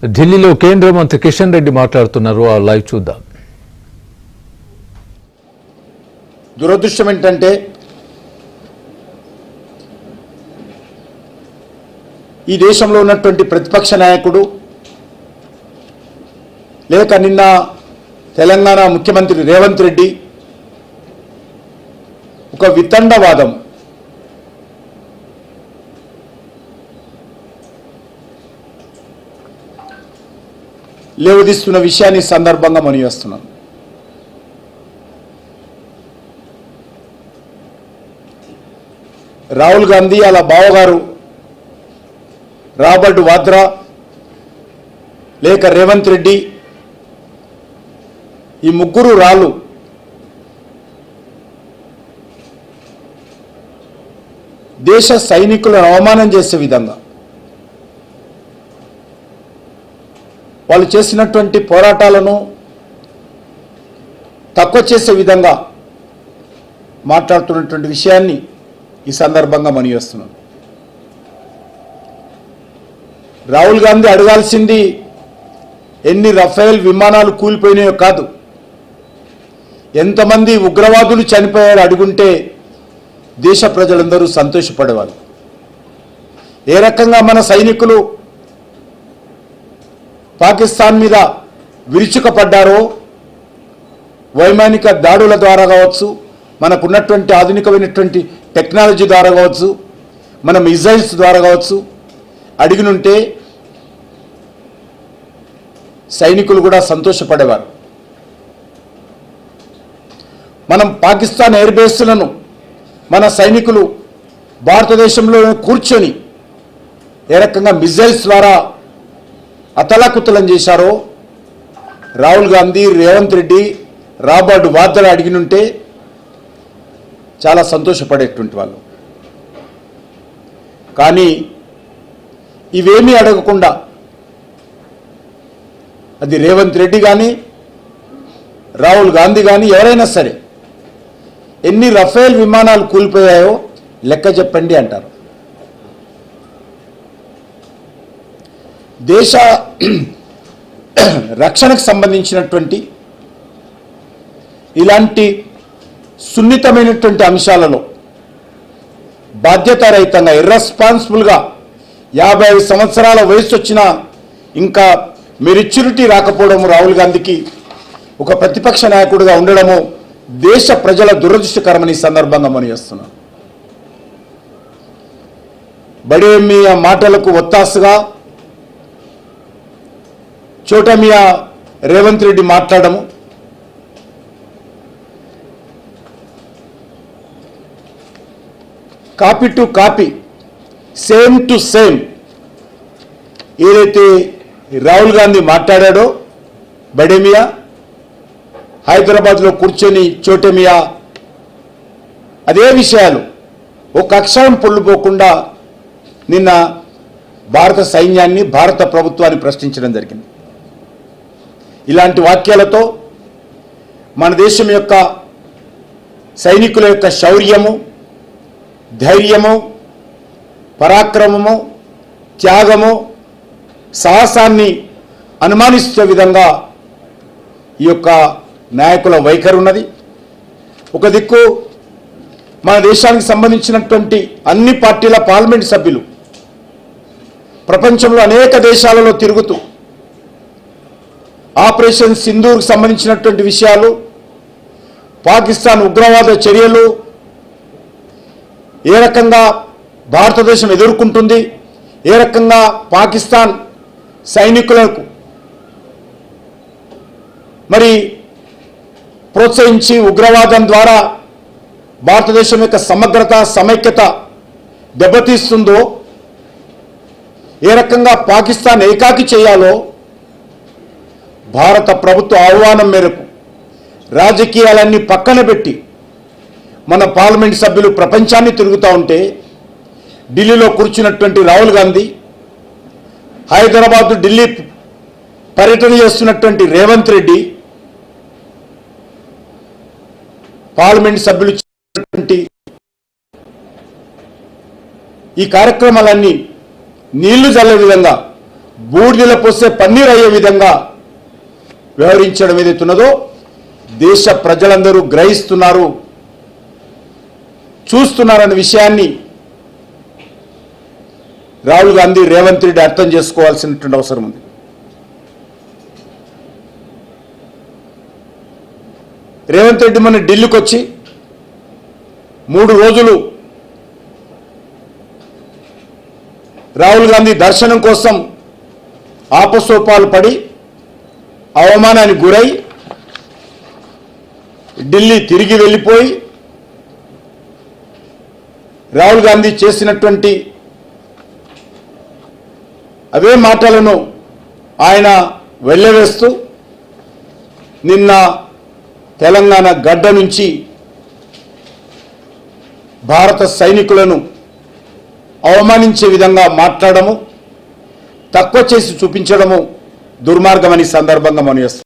ఢిల్లీలో కేంద్ర మంత్రి కిషన్ రెడ్డి మాట్లాడుతున్నారు. ఆ లైవ్ చూద్దాం. దురదృష్టం ఏంటంటే ఈ దేశంలో ఉన్నటువంటి ప్రతిపక్ష నాయకుడు లేక నిన్న తెలంగాణ ముఖ్యమంత్రి రేవంత్ రెడ్డి ఒక వితండవాదం లేవదీస్తున్న విషయాన్ని సందర్భంగా మనవిస్తున్నాను. రాహుల్ గాంధీ అలా బావగారు రాబర్ట్ వాద్రా లేక రేవంత్ రెడ్డి ఈ ముగ్గురు రాళ్ళు దేశ సైనికులను అవమానం చేసే విధంగా వాళ్ళు చేసినటువంటి పోరాటాలను తక్కువ చేసే విధంగా మాట్లాడుతున్నటువంటి విషయాన్ని ఈ సందర్భంగా మనవిస్తున్నాను. రాహుల్ గాంధీ అడగాల్సింది ఎన్ని రఫేల్ విమానాలు కూలిపోయినాయో కాదు, ఎంతమంది ఉగ్రవాదులు చనిపోయారో అడుగుంటే దేశ ప్రజలందరూ సంతోషపడేవారు. ఏ రకంగా మన సైనికులు పాకిస్తాన్ మీద విరుచుకపడ్డారో, వైమానిక దాడుల ద్వారా కావచ్చు, మనకున్నటువంటి ఆధునికమైనటువంటి టెక్నాలజీ ద్వారా కావచ్చు, మన మిజైల్స్ ద్వారా కావచ్చు, అడిగినుంటే సైనికులు కూడా సంతోషపడేవారు. మనం పాకిస్తాన్ ఎయిర్ బేస్లను మన సైనికులు భారతదేశంలో కూర్చొని ఏ రకంగా మిజైల్స్ ద్వారా అతలాకుతలం చేశారో రాహుల్ గాంధీ, రేవంత్ రెడ్డి, రాబర్ట్ వాద్రా అడిగినుంటే చాలా సంతోషపడేటువంటి వాళ్ళు. కానీ ఇవేమీ అడగకుండా అది రేవంత్ రెడ్డి కానీ రాహుల్ గాంధీ కానీ ఎవరైనా సరే ఎన్ని రఫేల్ విమానాలు కూలిపోయాయో లెక్క చెప్పండి అంటారు. దేశ రక్షణకు సంబంధించినటువంటి ఇలాంటి సున్నితమైనటువంటి అంశాలలో బాధ్యతారహితంగా ఇర్రెస్పాన్సిబుల్గా 55 సంవత్సరాల వయసు వచ్చినా ఇంకా మెచ్యూరిటీ రాకపోవడం రాహుల్ గాంధీకి ఒక ప్రతిపక్ష నాయకుడిగా ఉండడము దేశ ప్రజల దురదృష్టకరమని సందర్భంగా మనవిస్తున్నాను. బడే మియా మాటలకు ఒత్తాసుగా చోటా మియా రేవంత్ రెడ్డి మాట్లాడము, copy to copy, same to same ఏదైతే రాహుల్ గాంధీ మాట్లాడాడో బడేమియా హైదరాబాద్లో కూర్చొని చోటేమియా అదే విషయాలు ఒక అక్షరం పొల్లుపోకుండా నిన్న భారత సైన్యాన్ని, భారత ప్రభుత్వాన్ని ప్రశ్నించడం జరిగింది. ఇలాంటి వాక్యాలతో మన దేశం యొక్క సైనికుల యొక్క శౌర్యము, ధైర్యము, పరాక్రమము, త్యాగము, సాహసాన్ని అనుమానించే విధంగా ఈ యొక్క నాయకుల వైఖరి ఉన్నది. ఒక దిక్కు మన దేశానికి సంబంధించినటువంటి అన్ని పార్టీల పార్లమెంట్ సభ్యులు ప్రపంచంలో అనేక దేశాలలో తిరుగుతూ ఆపరేషన్ సింధూర్కు సంబంధించినటువంటి విషయాలు, పాకిస్తాన్ ఉగ్రవాద చర్యలు ఏ రకంగా భారతదేశం ఎదుర్కొంటుంది, ఏ రకంగా పాకిస్తాన్ సైనికులకు మరి ప్రోత్సహించి ఉగ్రవాదం ద్వారా భారతదేశం యొక్క సమగ్రత, సమైక్యత దెబ్బతీస్తుందో, ఏ రకంగా పాకిస్తాన్ ఏకాకి చేయాలో భారత ప్రభుత్వ ఆహ్వానం మేరకు రాజకీయాలన్నీ పక్కన పెట్టి మన పార్లమెంట్ సభ్యులు ప్రపంచాన్ని తిరుగుతూ ఉంటే ఢిల్లీలో కూర్చున్నటువంటి రాహుల్ గాంధీ, హైదరాబాద్ ఢిల్లీ పర్యటన చేస్తున్నటువంటి రేవంత్ రెడ్డి, పార్లమెంట్ సభ్యులు చేసినటువంటి ఈ కార్యక్రమాలన్నీ నీళ్లు జల్లే విధంగా బూడిదల పోసే పన్నీర్ అయ్యే విధంగా వ్యవహరించడం ఏదైతున్నదో దేశ ప్రజలందరూ గ్రహిస్తున్నారు, చూస్తున్నారన్న విషయాన్ని రాహుల్ గాంధీ, రేవంత్ రెడ్డి అర్థం చేసుకోవాల్సినటువంటి అవసరం ఉంది. రేవంత్ రెడ్డి మన ఢిల్లీకి వచ్చి 3 రోజులు రాహుల్ గాంధీ దర్శనం కోసం ఆపసోపాలు పడి అవమానానికి గురై ఢిల్లీ తిరిగి వెళ్ళిపోయి రాహుల్ గాంధీ చేసినటువంటి అవే మాటలను ఆయన వెళ్ళవేస్తూ నిన్న తెలంగాణ గడ్డ నుంచి భారత సైనికులను అవమానించే విధంగా మాట్లాడము, తక్కువ చేసి చూపించడము దుర్మార్గమని సందర్భంగా మనం చేస్తాం.